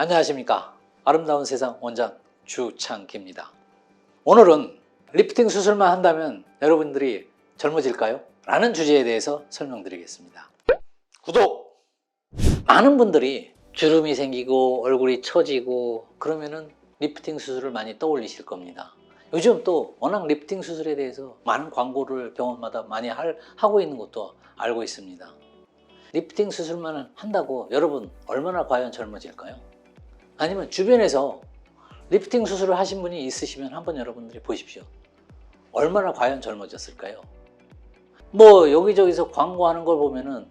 안녕하십니까. 아름다운 세상 원장 주창기입니다. 오늘은 리프팅 수술만 한다면 여러분들이 젊어질까요? 라는 주제에 대해서 설명드리겠습니다. 구독! 많은 분들이 주름이 생기고 얼굴이 처지고 그러면은 리프팅 수술을 많이 떠올리실 겁니다. 요즘 또 워낙 리프팅 수술에 대해서 많은 광고를 병원마다 많이 하고 있는 것도 알고 있습니다. 리프팅 수술만 한다고 여러분 얼마나 과연 젊어질까요? 아니면 주변에서 리프팅 수술을 하신 분이 있으시면 한번 여러분들이 보십시오. 얼마나 과연 젊어졌을까요? 뭐 여기저기서 광고하는 걸 보면은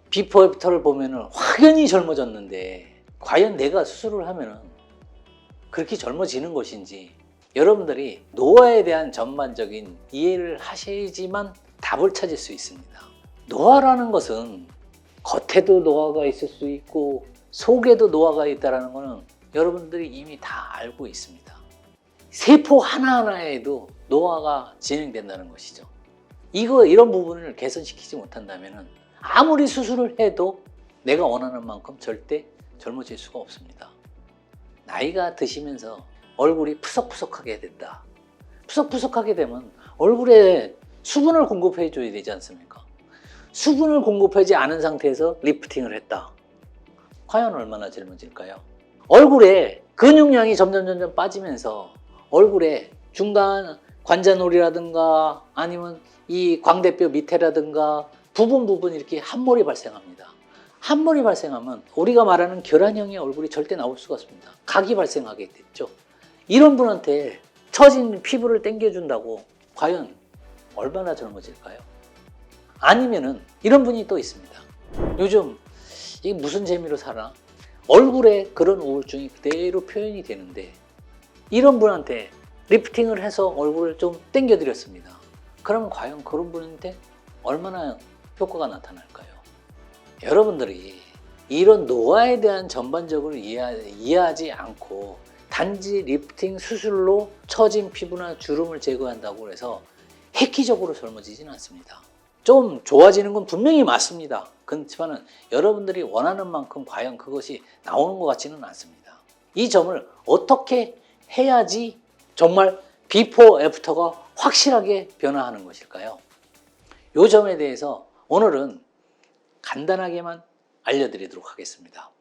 비포 애프터를 보면은 확연히 젊어졌는데 과연 내가 수술을 하면은 그렇게 젊어지는 것인지 여러분들이 노화에 대한 전반적인 이해를 하셔야지만 답을 찾을 수 있습니다. 노화라는 것은 겉에도 노화가 있을 수 있고 속에도 노화가 있다는 것은 여러분들이 이미 다 알고 있습니다. 세포 하나하나에도 노화가 진행된다는 것이죠. 이런 부분을 개선시키지 못한다면 아무리 수술을 해도 내가 원하는 만큼 절대 젊어질 수가 없습니다. 나이가 드시면서 얼굴이 푸석푸석하게 된다. 푸석푸석하게 되면 얼굴에 수분을 공급해 줘야 되지 않습니까? 수분을 공급하지 않은 상태에서 리프팅을 했다. 과연 얼마나 젊어질까요? 얼굴에 근육량이 점점 빠지면서 얼굴에 중간 관자놀이라든가 아니면 이 광대뼈 밑에라든가 부분 이렇게 함몰이 발생합니다. 함몰이 발생하면 우리가 말하는 계란형의 얼굴이 절대 나올 수가 없습니다. 각이 발생하게 됐죠. 이런 분한테 처진 피부를 당겨준다고 과연 얼마나 젊어질까요? 아니면은 이런 분이 또 있습니다. 요즘 이게 무슨 재미로 사나? 얼굴에 그런 우울증이 그대로 표현이 되는데 이런 분한테 리프팅을 해서 얼굴을 좀 당겨 드렸습니다. 그러면 과연 그런 분한테 얼마나 효과가 나타날까요? 여러분들이 이런 노화에 대한 전반적으로 이해하지 않고 단지 리프팅 수술로 처진 피부나 주름을 제거한다고 해서 획기적으로 젊어지진 않습니다. 좀 좋아지는 건 분명히 맞습니다. 그렇지만 여러분들이 원하는 만큼 과연 그것이 나오는 것 같지는 않습니다. 이 점을 어떻게 해야지 정말 비포 애프터가 확실하게 변화하는 것일까요? 이 점에 대해서 오늘은 간단하게만 알려드리도록 하겠습니다.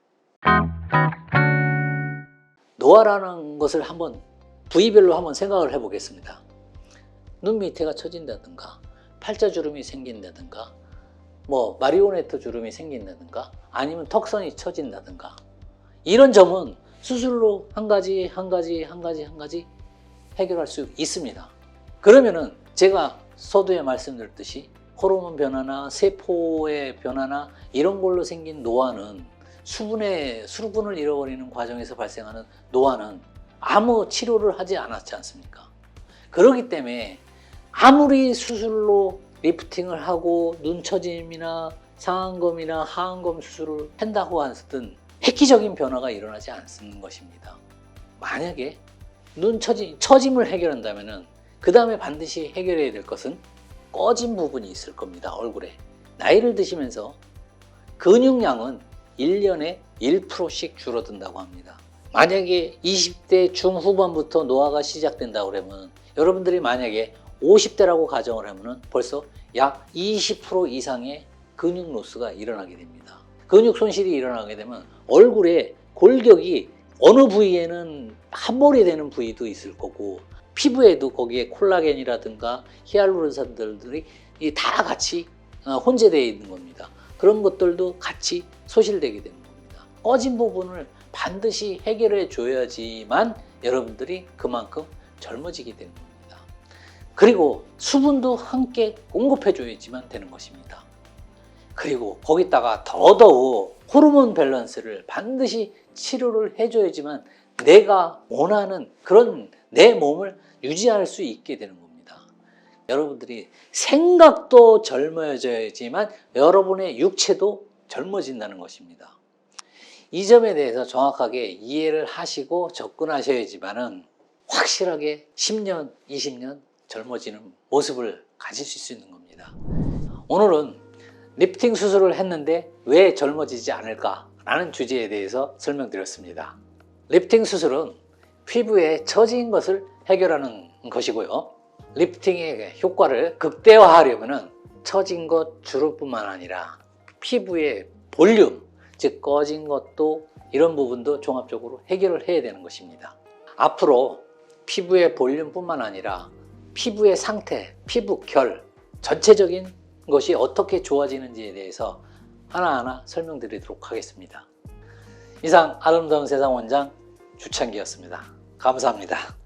노화라는 것을 한번 부위별로 한번 생각을 해보겠습니다. 눈 밑에가 처진다든가 팔자주름이 생긴다든가 뭐 마리오네트 주름이 생긴다든가 아니면 턱선이 처진다든가 이런 점은 수술로 한 가지 해결할 수 있습니다. 그러면은 제가 서두에 말씀드렸듯이 호르몬 변화나 세포의 변화나 이런 걸로 생긴 노화는 수분을 잃어버리는 과정에서 발생하는 노화는 아무 치료를 하지 않았지 않습니까? 그렇기 때문에 아무리 수술로 리프팅을 하고 눈 처짐이나 상안검이나 하안검 수술을 한다고 하든 획기적인 변화가 일어나지 않는 것입니다. 만약에 눈 처짐을 해결한다면 그 다음에 반드시 해결해야 될 것은 꺼진 부분이 있을 겁니다. 얼굴에. 나이를 드시면서 근육량은 1년에 1%씩 줄어든다고 합니다. 만약에 20대 중후반부터 노화가 시작된다고 그러면 여러분들이 만약에 50대라고 가정을 하면 벌써 약 20% 이상의 근육 로스가 일어나게 됩니다. 근육 손실이 일어나게 되면 얼굴에 골격이 어느 부위에는 함몰이 되는 부위도 있을 거고 피부에도 거기에 콜라겐이라든가 히알루론산들이 다 같이 혼재되어 있는 겁니다. 그런 것들도 같이 소실되게 되는 겁니다. 꺼진 부분을 반드시 해결해 줘야지만 여러분들이 그만큼 젊어지게 되는 겁니다. 그리고 수분도 함께 공급해 줘야지만 되는 것입니다. 그리고 거기다가 더더욱 호르몬 밸런스를 반드시 치료를 해줘야지만 내가 원하는 그런 내 몸을 유지할 수 있게 되는 겁니다. 여러분들이 생각도 젊어져야지만 여러분의 육체도 젊어진다는 것입니다. 이 점에 대해서 정확하게 이해를 하시고 접근하셔야지만은 확실하게 10년, 20년 젊어지는 모습을 가지실 수 있는 겁니다. 오늘은 리프팅 수술을 했는데 왜 젊어지지 않을까 라는 주제에 대해서 설명드렸습니다. 리프팅 수술은 피부에 처진 것을 해결하는 것이고요. 리프팅의 효과를 극대화하려면 처진 것 주름뿐만 아니라 피부의 볼륨, 즉 꺼진 것도 이런 부분도 종합적으로 해결을 해야 되는 것입니다. 앞으로 피부의 볼륨뿐만 아니라 피부의 상태, 피부 결, 전체적인 것이 어떻게 좋아지는지에 대해서 하나하나 설명드리도록 하겠습니다. 이상 아름다운 세상 원장 주창기였습니다. 감사합니다.